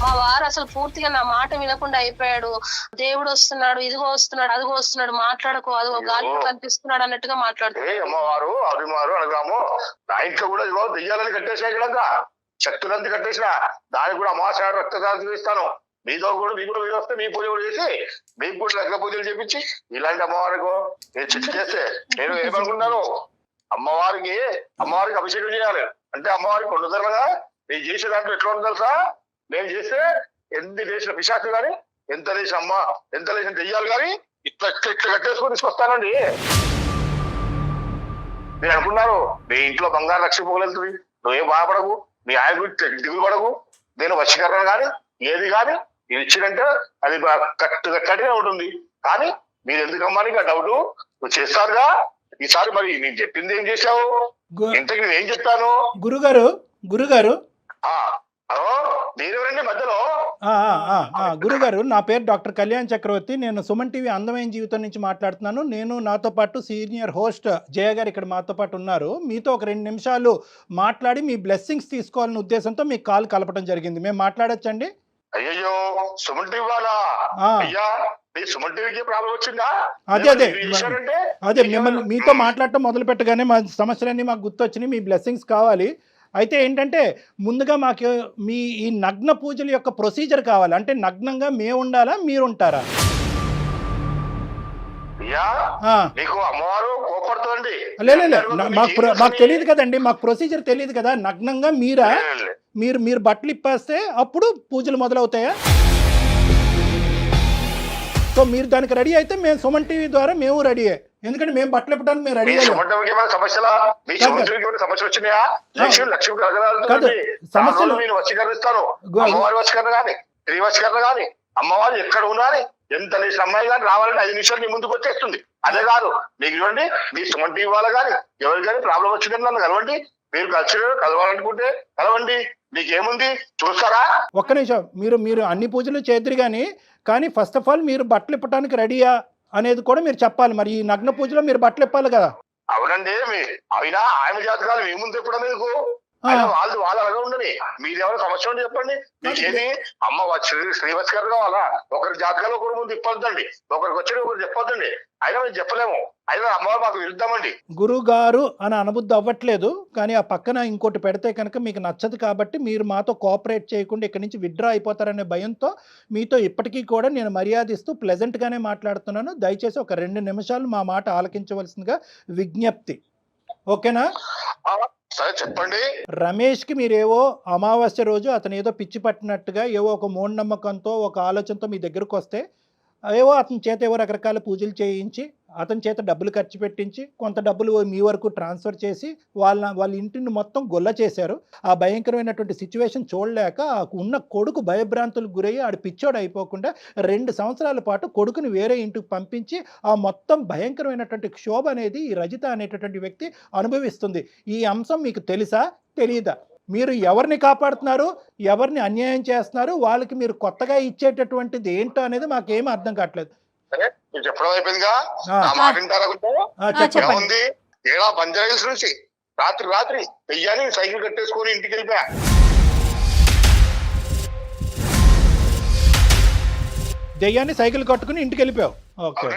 మా వారు అసలు పూర్తిగా నా మాట వినకుండా అయిపోయాడు. దేవుడు వస్తున్నాడు, ఇదిగో వస్తున్నాడు, అదిగో వస్తున్నాడు, మాట్లాడకు, అదిగో గాలిలో కనిపిస్తున్నాడు అన్నట్టుగా మాట్లాడుతున్నాడు. అమ్మవారు అభిమారు అనగాము. నా ఇంట్లో కూడా ఇదిగో దెయ్యాలని కట్టేసా, ఇక్కడ శక్తులంతా కట్టేసిన దానికి కూడా అమావాస్య రక్తదానం చూపిస్తాను. మీతో కూడా మీకు కూడా మీరు వస్తే మీ పూజ కూడా చేసి మీకు కూడా లగ్న పూజలు చేపించి ఇలాంటి అమ్మవారికి నేను చిట్టు చేస్తే నేను ఏమనుకున్నాను, అమ్మవారికి అభిషేకం చేయాలి అంటే అమ్మవారికి ఉండదరగా నేను చేసే దాంట్లో ఎట్లా ఉంది తెలుసా? నేను చేస్తే ఎన్ని చేసిన పిశాచులు కానీ, ఎంత లేచిన దెయ్యాలు కానీ ఇట్లా ఇట్లా ఇట్లా కట్టేసుకొని తీసుకొస్తానండి. మీరు అనుకున్నారు మీ ఇంట్లో బంగారు లక్ష్మి పోగలుగుతుంది, నువ్వేం బాధపడకు, నీ ఆయన గురించి దిగులు పడకు. నేను వశీకరణ కానీ ఏది కానీ ఇది ఇచ్చినంటే అది కట్టిగా ఉంటుంది. కానీ మీరు ఎందుకమ్మా నీకు ఆ డౌట్? నువ్వు చేస్తారుగా ఈసారి. మరి నేను చెప్పింది ఏం చేశావు? ఇంతకు నేను ఏం చెప్తాను? గురుగారు మీరెవరండి మధ్యలో? గురుగారు, నా పేరు డాక్టర్ కళ్యాణ్ చక్రవర్తి. నేను సుమన్ టీవీ అందమైన జీవితం నుంచి మాట్లాడుతున్నాను. నేను నాతో పాటు సీనియర్ హోస్ట్ జయ గారు ఇక్కడ మాతో పాటు ఉన్నారు. మీతో ఒక 2 నిమిషాలు మాట్లాడి మీ బ్లెస్సింగ్స్ తీసుకోవాలనే ఉద్దేశంతో మీకు కాల్ కలపడం జరిగింది. మేము మాట్లాడొచ్చండి? అయ్యో సుమన్ టీవీ వాళ్ళ అయ్యా, సుమన్ టీవీకి ప్రాబ్లం వచ్చిందా? అదే మిమ్మల్ని మీతో మాట్లాడటం మొదలు పెట్టగానే మా సమస్యలన్నీ మాకు గుర్తొచ్చినాయి. మీ బ్లెస్సింగ్స్ కావాలి. అయితే ఏంటంటే ముందుగా మాకు మీ ఈ నగ్న పూజల యొక్క ప్రొసీజర్ కావాలి. అంటే నగ్నంగా మేము ఉండాలా, మీరు ఉంటారా? మాకు తెలియదు కదండి, మాకు ప్రొసీజర్ తెలియదు కదా. నగ్నంగా మీరా? మీరు బట్టలు ఇప్పేస్తే అప్పుడు పూజలు మొదలవుతాయా? సో మీరు దానికి రెడీ అయితే మేము సుమన్ టీవీ ద్వారా మేము రెడీ. ఎందుకంటే మేము బట్టలు ఇప్పడానికి మేము రెడీ. సమస్యలు వశీకరిస్తాను, అమ్మవారి వశీకరణ కానీ స్త్రీ వశీకరణ కానీ అమ్మవారు ఎక్కడ ఉన్నారు, ఎంత లేచిన అమ్మాయి కానీ రావాలని 5 నిమిషాలు మీ ముందుకు వచ్చేస్తుంది. అదే కాదు మీకు చూడండి, మీ సుమన్ టీవీ వాళ్ళ కానీ ఎవరికి కానీ ప్రాబ్లం వచ్చిందని నన్ను కలవండి. మీరు కలవాలనుకుంటే కలవండి, మీకేముంది చూస్తారా? ఒక్క నిమిషం, మీరు అన్ని పూజలు చేద్దరు కానీ ఫస్ట్ ఆఫ్ ఆల్ మీరు బట్టలు ఇప్పడానికి రెడీయా అనేది కూడా మీరు చెప్పాలి. మరి ఈ నగ్న పూజలో మీరు బట్టలు ఇప్పాలి కదా? అవునండి, అయినా ఆయన జాతకాలు మీ ముందు ఎప్పుడు మీకు వాళ్ళు అలాగే ఉండని. మీరు ఎవరైనా సమస్య ఉంటే చెప్పండి. మీకేమి అమ్మ శ్రీవత్సకర్ కావాలా? ఒకరి జాతకాలు ఒకరి ముందు ఇప్పొద్దండి, ఒకరికి వచ్చి ఒకరు చెప్పొద్దండి. అయినా మేము చెప్పలేము, అయినా అమ్మవారు మాకు విరుద్ధమండి. గురువు గారు అని అనబుద్ధి అవ్వట్లేదు, కానీ ఆ పక్కన ఇంకోటి పెడితే కనుక మీకు నచ్చదు కాబట్టి మీరు మాతో కోఆపరేట్ చేయకుండా ఇక్కడి నుంచి విత్డ్రా అయిపోతారనే భయంతో మీతో ఇప్పటికీ కూడా నేను మర్యాదిస్తూ ప్లెజెంట్గానే మాట్లాడుతున్నాను. దయచేసి ఒక 2 నిమిషాలు మా మాట ఆలకించవలసిందిగా విజ్ఞప్తి. ఓకేనా? సరే చెప్పండి. రమేష్కి మీరేవో అమావాస్య రోజు అతను ఏదో పిచ్చి పట్టినట్టుగా ఏవో ఒక మూఢనమ్మకంతో ఒక ఆలోచనతో మీ దగ్గరకు వస్తే ఏవో అతని చేత ఏవో రకరకాల పూజలు చేయించి అతని చేత డబ్బులు ఖర్చు పెట్టించి కొంత డబ్బులు మీ వరకు ట్రాన్స్ఫర్ చేసి వాళ్ళ ఇంటిని మొత్తం గొల్ల చేశారు. ఆ భయంకరమైనటువంటి సిచ్యువేషన్ చూడలేక ఉన్న కొడుకు భయభ్రాంతులకు గురయ్యి ఆడు పిచ్చోడు అయిపోకుండా 2 సంవత్సరాల పాటు కొడుకుని వేరే ఇంటికి పంపించి ఆ మొత్తం భయంకరమైనటువంటి క్షోభ అనేది ఈ రజిత అనేటటువంటి వ్యక్తి అనుభవిస్తుంది. ఈ అంశం మీకు తెలుసా, తెలీదా? మీరు ఎవరిని కాపాడుతున్నారు, ఎవరిని అన్యాయం చేస్తున్నారు, వాళ్ళకి మీరు కొత్తగా ఇచ్చేటటువంటిది ఏంటో అనేది మాకేమీ అర్థం కావట్లేదు. చెప్పడం అయిపోయిందిగా, చెప్పండి. ఏడా బంజారా నుంచి రాత్రి వెయ్యాని సైకిల్ కట్టేసుకొని ఇంటికి వెళ్ళిపోయా. దెయ్యాన్ని సైకిల్ కట్టుకుని ఇంటికి వెళ్ళిపోయావు. ఓకే,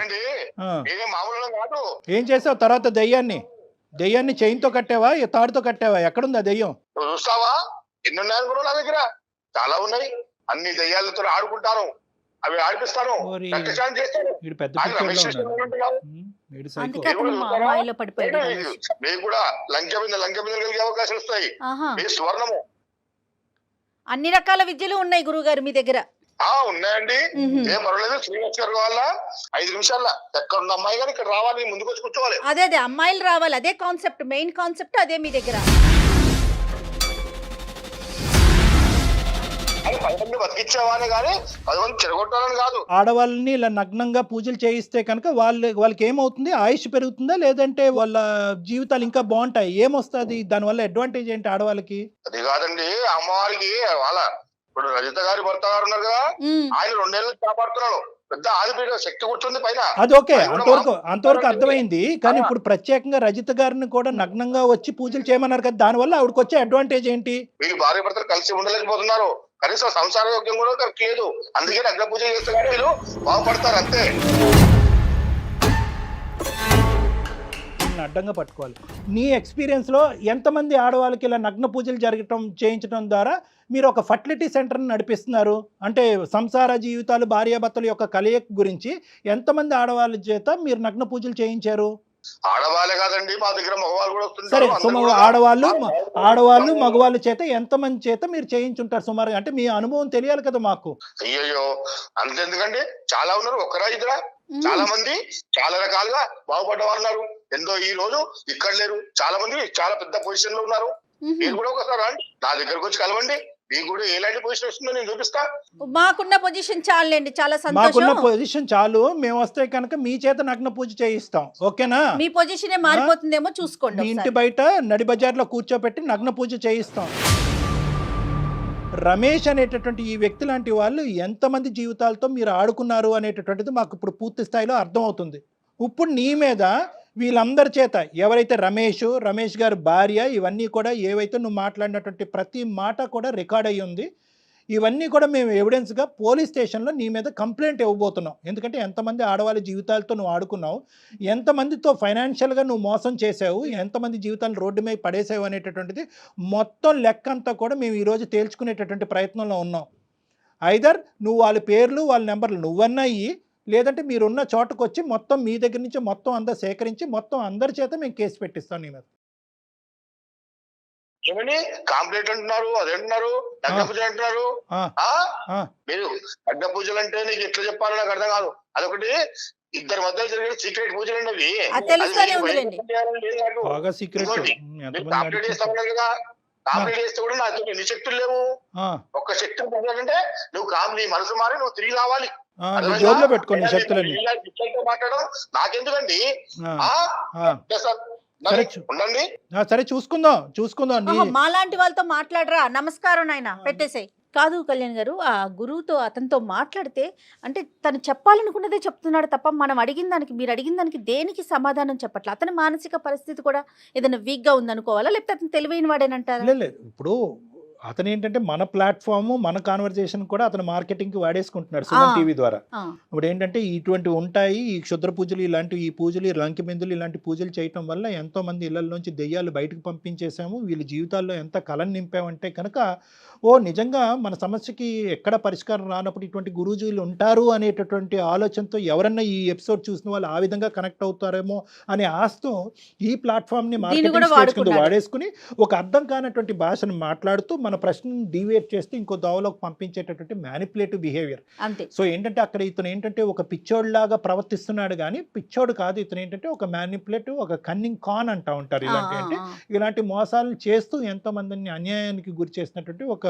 మామూలు కాదు. ఏం చేసావు తర్వాత? దెయ్యాన్ని చైన్తో కట్టావా, తాడుతో కట్టావా? ఎక్కడుంది ఆ దెయ్యం? చూస్తావా? ఎన్ని ఉన్నాయి కూడా నా దగ్గర, చాలా ఉన్నాయి. అన్ని దెయ్యాలతో ఆడుకుంటాను, అవి ఆడిపిస్తాను, చేస్తాను. మీకు కూడా లంక మీద కలిగే అవకాశాలు వస్తాయి. మీ స్వర్ణము అన్ని రకాల విద్యలు ఉన్నాయి గురువుగారు మీ దగ్గర? ఉన్నాయండి, ఏం పర్వాలేదు. శ్రీవత్సకర్ కావాలా? 5 నిమిషాల్లో ఎక్కడ ఉన్న అమ్మాయి కానీ ఇక్కడ రావాలి, ముందుకు వచ్చి కూర్చోవాలి. అదే అమ్మాయిలు రావాలి, అదే కాన్సెప్ట్, మెయిన్ కాన్సెప్ట్ అదే మీ దగ్గర. నువ్వు 10 మంది బతికిచ్చావానే కానీ 10 మంది చెడగొట్టాలని కాదు. ఆడవాళ్ళని ఇలా నగ్నంగా పూజలు చేయిస్తే కనుక వాళ్ళకి ఏమవుతుంది? ఆయుష్ పెరుగుతుందా, లేదంటే వాళ్ళ జీవితాలు ఇంకా బాగుంటాయి? ఏమొస్తుంది దానివల్ల? అడ్వాంటేజ్ ఏంటి ఆడవాళ్ళకి? అది కాదండి, అమ్మవారికి వాళ్ళ ఇప్పుడు రజిత గారి భర్త గారు ఉన్నారు కదా, ఆయన 2 ఏళ్ళు కాపాడుతున్నాడు. పెద్ద ఆదిపీఠ శక్తి కూర్చుంది పైన. అది ఓకే, అంతవరకు అర్థమైంది. కానీ ఇప్పుడు ప్రత్యేకంగా రజిత గారిని కూడా నగ్నంగా వచ్చి పూజలు చేయమన్నారు కదా, దానివల్ల ఆవిడకి వచ్చే అడ్వాంటేజ్ ఏంటి? వీళ్ళు భార్య భర్తలు కలిసి ఉండలేకపోతున్నారు, కనీసం సంసార యోగ్యం కూడా కరెక్ట్ లేదు. అందుకే నగ్న పూజ చేస్తే కానీ వీళ్ళు బాగుపడతారు అంతే. అడ్డంగా పట్టుకోవాలి. నీ ఎక్స్పీరియన్స్లో ఎంతమంది ఆడవాళ్ళకి ఇలా నగ్న పూజలు చేయించడం ద్వారా మీరు ఒక ఫర్టిలిటీ సెంటర్ని నడిపిస్తున్నారు? అంటే సంసార జీవితాలు, భార్యాభర్తల యొక్క కలయిక గురించి ఎంతమంది ఆడవాళ్ళ చేత మీరు నగ్న పూజలు చేయించారు? ఆడవాళ్ళే కాదండి, మా దగ్గర మగవాళ్ళు కూడా సరే, వస్తుంటారు. ఆడవాళ్ళు మగవాళ్ళ చేత ఎంతమంది చేత మీరు చేయించుంటారు సుమారుగా? అంటే మీ అనుభవం తెలియాలి కదా మాకు. అయ్యయ్యో అంతెందుకండి, చాలా ఉన్నారు, ఒక్కరా ఇద్దరా, చాలా మంది చాలా రకాలుగా బాగుపడ్డ వాళ్ళు ఉన్నారు. ఎంతో ఈ రోజు ఇక్కడ లేరు, చాలా మంది చాలా పెద్ద పొజిషన్ లో ఉన్నారు. మీరు కూడా ఒకసారి రండి, నా దగ్గరకు వచ్చి కలవండి, మీకు కూడా ఎలాంటి పొజిషన్ వస్తుందో నేను చూపిస్తా. మాకున్న పొజిషన్ చాలండి, చాలా మాకున్న సంతోషం. పొజిషన్ చాలు, మేము వస్తే కనుక మీ చేత నగ్న పూజ చేయిస్తాం, ఓకేనా? మీ పొజిషన్ మారిపోతుందేమో చూసుకోండి మీ ఇంటి ఒకసారి. బయట నడి బజార్లో కూర్చోపెట్టి నగ్న పూజ చేయిస్తాం. రమేష్ అనేటటువంటి ఈ వ్యక్తి లాంటి వాళ్ళు ఎంతమంది జీవితాలతో మీరు ఆడుకున్నారు అనేటటువంటిది మాకు ఇప్పుడు పూర్తి స్థాయిలో అర్థమవుతుంది. ఇప్పుడు నీ మీద వీళ్ళందరి చేత ఎవరైతే రమేష్ గారి భార్య, ఇవన్నీ కూడా ఏవైతే నువ్వు మాట్లాడినటువంటి ప్రతి మాట కూడా రికార్డ్ అయ్యి ఉంది. ఇవన్నీ కూడా మేము ఎవిడెన్స్గా పోలీస్ స్టేషన్లో నీ మీద కంప్లైంట్ ఇవ్వబోతున్నాం. ఎందుకంటే ఎంతమంది ఆడవాళ్ళ జీవితాలతో నువ్వు ఆడుకున్నావు, ఎంతమందితో ఫైనాన్షియల్గా నువ్వు మోసం చేసావు, ఎంతమంది జీవితాలు రోడ్డు మీద పడేసావు అనేటటువంటిది మొత్తం లెక్క అంతా కూడా మేము ఈరోజు తేల్చుకునేటటువంటి ప్రయత్నంలో ఉన్నాం. ఐదర్ నువ్వు వాళ్ళ పేర్లు వాళ్ళ నెంబర్లు నువ్వన్నా ఇయ్యి, లేదంటే మీరున్న చోటకు వచ్చి మొత్తం మీ దగ్గర నుంచి మొత్తం అంతా సేకరించి మొత్తం అందరి చేత మేము కేసు పెట్టిస్తాం నీ మీద. ఏమని కాంప్లైంట్ అంటున్నారు, అదంటున్నారు, నగ్న పూజలు అంటున్నారు. మీరు నగ్న పూజలు అంటే నీకు ఎట్లా చెప్పాలో నాకు అర్థం కాదు. అదొకటి ఇద్దరి మధ్య జరిగే సీక్రెట్ పూజలు అండి అవి. బాగా సీక్రెట్. కాంప్లైంట్ చేస్తామన్నారు కదా, కాంప్లైంట్ చేస్తే కూడా నాకు ఎన్ని శక్తులు లేవు. ఒక్క శక్తి అంటే నువ్వు నీ మనసు మారి నువ్వు తిరిగి రావాలి. జోబులో పెట్టుకోండి శక్తులన్నీ. మాట్లాడడం నాకెందుకండి? ఉండండి, సరే చూసుకుందాం. మాలాంటి వాళ్ళతో మాట్లాడరా, నమస్కారం నాయన పెట్టేసాయి. కాదు కళ్యాణ్ గారు, ఆ గురువుతో అతనితో మాట్లాడితే అంటే తను చెప్పాలనుకున్నదే చెప్తున్నాడు తప్ప మనం అడిగిన దానికి, మీరు అడిగిన దానికి దేనికి సమాధానం చెప్పట్లేదు. అతని మానసిక పరిస్థితి కూడా ఏదైనా వీక్ గా ఉందనుకోవాలా, లేకపోతే అతను తెలివైన వాడేనంటారా? లేదు, ఇప్పుడు అతను ఏంటంటే మన ప్లాట్ఫామ్, మన కాన్వర్జేషన్ కూడా అతను మార్కెటింగ్కి వాడేసుకుంటున్నాడు సుమన్ టీవీ ద్వారా. ఇప్పుడు ఏంటంటే ఇటువంటి ఉంటాయి, ఈ క్షుద్ర పూజలు, ఈ పూజలు, లంకి బిందులు, ఇలాంటి పూజలు చేయటం వల్ల ఎంతో మంది ఇళ్లలోంచి దెయ్యాలు బయటకు పంపించేసాము, వీళ్ళ జీవితాల్లో ఎంత కళను నింపామంటే కనుక నిజంగా మన సమస్యకి ఎక్కడ పరిష్కారం రానప్పుడు ఇటువంటి గురూజీలు ఉంటారు అనేటటువంటి ఆలోచనతో ఎవరన్నా ఈ ఎపిసోడ్ చూసిన వాళ్ళు ఆ విధంగా కనెక్ట్ అవుతారేమో అనే ఆశతో ఈ ప్లాట్ఫామ్ని మార్కెటింగ్ వాడేసుకుని ఒక అర్థం కానటువంటి భాషను మాట్లాడుతూ మన ప్రశ్నను డీవియేట్ చేస్తూ ఇంకో దోవలోకి పంపించేటటువంటి మ్యానిపులేటివ్ బిహేవియర్. సో ఏంటంటే అక్కడ ఇతను ఏంటంటే ఒక పిచ్చోడ్లాగా ప్రవర్తిస్తున్నాడు, కానీ పిచ్చోడు కాదు. ఇతను ఏంటంటే ఒక మ్యానిపులేటివ్, ఒక కన్నింగ్ కాన్ అంటూ ఉంటారు. ఇలాంటి మోసాలను చేస్తూ ఎంతో మందిని అన్యాయానికి గురి చేసినటువంటి ఒక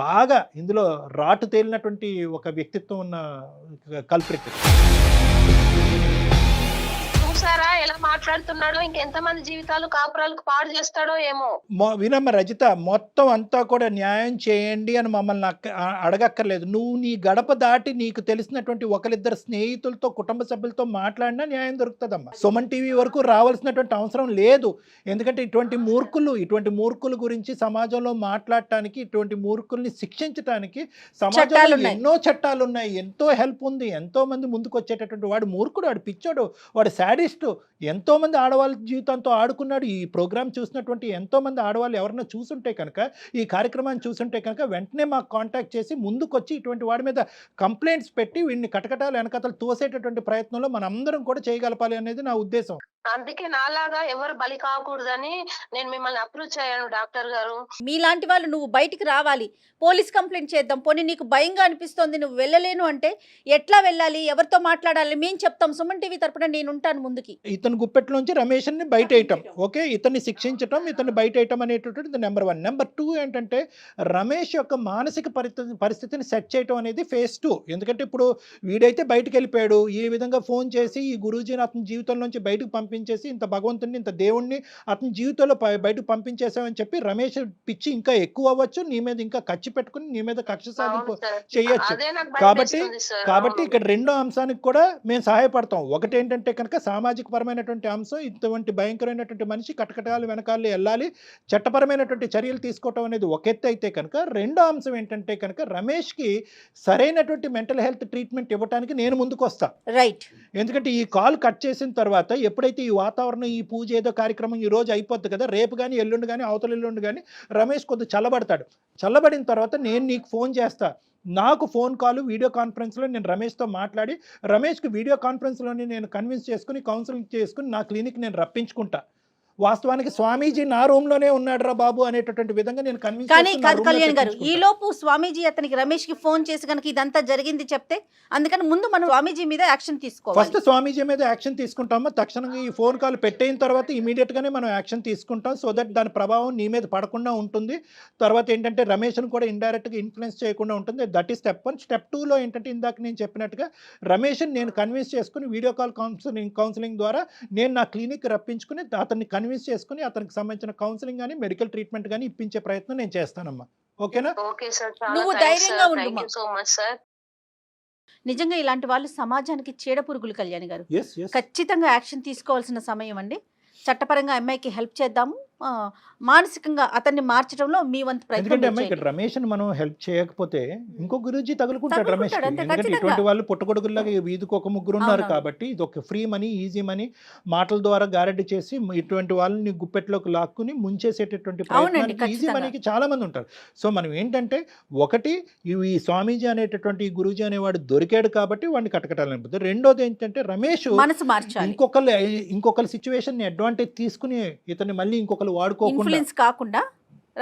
బాగా ఇందులో రాటు తేలినటువంటి ఒక వ్యక్తిత్వం ఉన్న కల్ప్రిట్. చూసారా ఎలా మాట్లాడుతున్నాడో, ఇంకెంత మంది జీవితాలు కాపురాలకు పాడు చేస్తాడో ఏమో. వినమ్మ రజిత, మొత్తం అంతా కూడా న్యాయం చేయండి అని మమ్మల్ని అడగక్కర్లేదు. నువ్వు నీ గడప దాటి నీకు తెలిసినటువంటి ఒకరిద్దరు స్నేహితులతో, కుటుంబ సభ్యులతో మాట్లాడినా న్యాయం దొరుకుతుందమ్మా. సుమన్ టీవీ వరకు రావాల్సినటువంటి అవసరం లేదు. ఎందుకంటే ఇటువంటి మూర్ఖుల గురించి సమాజంలో మాట్లాడటానికి, ఇటువంటి మూర్ఖుల్ని శిక్షించడానికి సమాజంలో ఎన్నో చట్టాలు ఉన్నాయి, ఎంతో హెల్ప్ ఉంది. ఎంతో మంది ముందుకు వచ్చేటటువంటి వాడు మూర్ఖుడు, వాడు పిచ్చోడు, వాడు శాడిస్ట్. ఎంతో మంది ఆడవాళ్ళ జీవితంతో ఆడుకున్నాడు. ఈ ప్రోగ్రామ్ చూసినటువంటి ఎంతో మంది ఆడవాళ్ళు ఎవరైనా చూసుంటే కనుక, ఈ కార్యక్రమాన్ని చూసుంటే కనుక వెంటనే మాకు కాంటాక్ట్ చేసి ముందుకొచ్చి ఇటువంటి వాడి మీద కంప్లైంట్స్ పెట్టి వీడిని కటకటాలు వెనకతలు తోసేటటువంటి ప్రయత్నంలో మనందరం కూడా చేయగలపాలి అనేది నా ఉద్దేశం. అందుకే నాలాగా ఎవరు బలి కాకూడదని నేను మిమ్మల్ని అప్రోచ్ అయ్యాను డాక్టర్ గారు. మీలాంటి వాళ్ళు నువ్వు బయటికి రావాలి, పోలీస్ కంప్లైంట్ చేద్దాం, పోనీ నీకు భయంగా అనిపిస్తోంది, నువ్వు వెళ్ళలేను అంటే ఎట్లా వెళ్ళాలి, ఎవరితో మాట్లాడాలి మేము చెప్తాం. సుమన్ టీవీ తరపున నేను ఉంటాను ముందుకి. ఇతని గుప్పెట్లోంచి రమేష్ని బయట వేయటం, ఓకే, ఇతన్ని శిక్షించటం, ఇతన్ని బయట వేయటం అనేటటువంటిది నెంబర్ 1. నెంబర్ 2 ఏంటంటే రమేష్ యొక్క మానసిక పరిస్థితిని సెట్ చేయటం అనేది ఫేజ్ 2. ఎందుకంటే ఇప్పుడు వీడైతే బయటకు వెళ్ళిపోయాడు, ఈ విధంగా ఫోన్ చేసి ఈ గురూజీని అతని జీవితంలోంచి బయటకు పంపించేసి ఇంత భగవంతుడిని ఇంత దేవుణ్ణి అతని జీవితంలో బయటకు పంపించేసామని చెప్పి రమేష్ పిచ్చి ఇంకా ఎక్కువ అవ్వచ్చు, నీ మీద ఇంకా ఖర్చు పెట్టుకుని నీ మీద కక్ష సాధింపు అవును సార్. చేయొచ్చు. అదే నాకు కాబట్టి భయమేస్తుంది సార్. కాబట్టి అవును. ఇక్కడ రెండో అంశానికి కూడా మేము సహాయపడతాం. ఒకటి ఏంటంటే కనుక సామాజిక పరమైనటువంటి అంశం, ఇటువంటి భయంకరమైనటువంటి మనిషి కటకటాలు వెనకాల వెళ్ళాలి, చట్టపరమైనటువంటి చర్యలు తీసుకోవటం అనేది ఒక ఎత్తు అయితే కనుక, రెండో అంశం ఏంటంటే కనుక రమేష్కి సరైనటువంటి మెంటల్ హెల్త్ ట్రీట్మెంట్ ఇవ్వడానికి నేను ముందుకు వస్తా. రైట్. ఎందుకంటే ఈ కాల్ కట్ చేసిన తర్వాత ఎప్పుడైతే ఈ వాతావరణం, ఈ పూజ ఏదో కార్యక్రమం ఈ రోజు అయిపోద్ది కదా, రేపు కానీ ఎల్లుండి కానీ అవతల ఎల్లుండి కానీ రమేష్ కొద్దిగా చల్లబడతాడు. చల్లబడిన తర్వాత నేను నీకు ఫోన్ చేస్తా. నాకు ఫోన్ కాల్, వీడియో కాన్ఫరెన్స్లో నేను రమేష్తో మాట్లాడి, రమేష్కి వీడియో కాన్ఫరెన్స్లోనే నేను కన్విన్స్ చేసుకుని, కౌన్సిలింగ్ చేసుకుని నా క్లినిక్ నేను రప్పించుకుంటా. వాస్తవానికి స్వామీజీ నా రూమ్లోనే ఉన్నాడు రా బాబు అనేటటువంటి విధంగా నేను కన్విన్స్ కానీ కాదు కళ్యాణ్ గారు, ఈ లోపు స్వామీజీ అతనికి రమేష్ కి ఫోన్ చేసి కనుక ఇదంతా జరిగింది చెప్తే, అందుకని ముందు మనం స్వామీజీ మీద యాక్షన్ తీసుకోవాలి. ఫస్ట్ స్వామీజీ మీద యాక్షన్ తీసుకుంటామా, తక్షణంగా ఈ ఫోన్ కాల్ పెట్టయిన తర్వాత ఇమీడియట్గానే మనం యాక్షన్ తీసుకుంటాం. సో దట్ దాని ప్రభావం నీ మీద పడకుండా ఉంటుంది. తర్వాత ఏంటంటే రమేష్ను కూడా ఇండైరెక్ట్గా ఇన్ఫ్లుయెన్స్ చేయకుండా ఉంటుంది. That is step 1. స్టెప్ 2లో ఏంటంటే ఇందాక నేను చెప్పినట్టుగా రమేష్ని నేను కన్విన్స్ చేసుకుని వీడియో కాల్ కౌన్సిలింగ్ ద్వారా నేను నా క్లినిక్ రప్పించుకుని అతన్ని కన్విన్స్ చేసుకుని అతనికి సంబంధించిన కౌన్సిలింగ్ కానీ మెడికల్ ట్రీట్మెంట్ కానీ ఇప్పించే ప్రయత్నం నేను చేస్తానమ్మా. ఓకేనా? Okay sir. చాలా నువ్వు థాంక్స్ ధైర్యంగా సార్. ఉండు thank you so much sir. నిజంగా ఇలాంటి వాళ్ళు సమాజానికి చీడ పురుగులు కళ్యాణ్ గారు. Yes yes. ఖచ్చితంగా యాక్షన్ తీసుకోవాల్సిన సమయం అండి. చట్టపరంగా అమ్మాయికి హెల్ప్ చేద్దాము, మానసికంగా అతన్ని మార్చడంలో మీ వంతు ప్రయత్నం ఎందుకంటే మీరు అమ్మాయి ఇక్కడ చేయండి. రమేష్ని మనం హెల్ప్ చేయకపోతే ఇంకో గురూజీ తగులుకుంటాడు తగులుకుంటాడు, రమేష్కి. అంతే, ఎందుకంటే ఖచ్చితంగా. ఇటువంటి వాళ్ళు పుట్టగొడుగుల్లాగా ఈ వీధికి ఒక ముగ్గురు ఉన్నారు అవునవును. కాబట్టి ఇది ఒక ఫ్రీ మనీ, ఈజీ మనీ, మాటల ద్వారా గారడి చేసి ఇటువంటి వాళ్ళని గుప్పెట్లోకి లాక్కుని ముంచేసేటటువంటి అవునండి, ప్రయత్నానికి ఈజీ ఖచ్చితంగా. మనీకి చాలా మంది ఉంటారు. సో మనం ఏంటంటే ఒకటి ఈ స్వామీజీ అనేటటువంటి ఈ గురూజీ అనేవాడు దొరికాడు కాబట్టి వాడిని కటకటాలనిపోతుంది. రెండోది ఏంటంటే రమేష్ మనసు మార్చాలి, ఇంకొకరి సిచ్యువేషన్ ని అడ్వాంటేజ్ తీసుకుని ఇతన్ని మళ్ళీ ఇంకొకరు వాడుకోకుండా ఇన్ఫ్లుయెన్స్ కాకుండా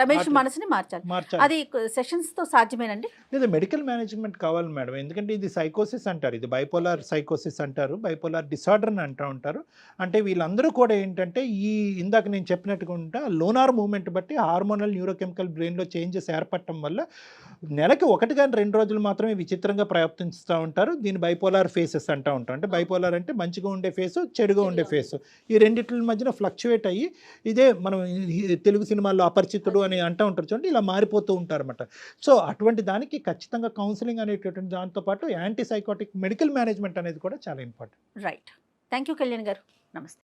రమేష్ మార్చాలి. మనసుని మార్చాలి. మార్చాలి. అది సెషన్స్ తో సాధ్యమేనండి. లేదా మెడికల్ మేనేజ్మెంట్ కావాలి మేడం. ఎందుకంటే ఇది సైకోసిస్ అంటారు, ఇది బైపోలార్ సైకోసిస్ అంటారు, బైపోలార్ డిసార్డర్ అని అంటూ ఉంటారు. అంటే వీళ్ళందరూ కూడా ఏంటంటే ఈ ఇందాక నేను చెప్పినట్టుగా ఉంటా లోనార్ మూవ్మెంట్ బట్టి హార్మోనల్ న్యూరోకెమికల్ బ్రెయిన్లో చేంజెస్ ఏర్పడటం వల్ల నెలకి 1 కానీ 2 రోజులు మాత్రమే విచిత్రంగా ప్రవర్తిస్తూ ఉంటారు. దీన్ని బైపోలార్ ఫేసెస్ అంటూ ఉంటారు. అంటే బైపోలార్ అంటే మంచిగా ఉండే ఫేసు, చెడుగా ఉండే ఫేసు, ఈ రెండిట్ల మధ్యన ఫ్లక్చువేట్ అయ్యి ఇదే మనం తెలుగు సినిమాల్లో అపరిచితుడు అని అంటూ ఉంటారు చూడండి, ఇలా మారిపోతూ ఉంటారు అన్నమాట. సో అటువంటి దానికి ఖచ్చితంగా కౌన్సిలింగ్ అనేటటువంటి దాంతోపాటు యాంటీ సైకోటిక్ మెడికల్ మేనేజ్మెంట్ అనేది కూడా చాలా important. Right. Thank you Kalyan గారు. నమస్తే.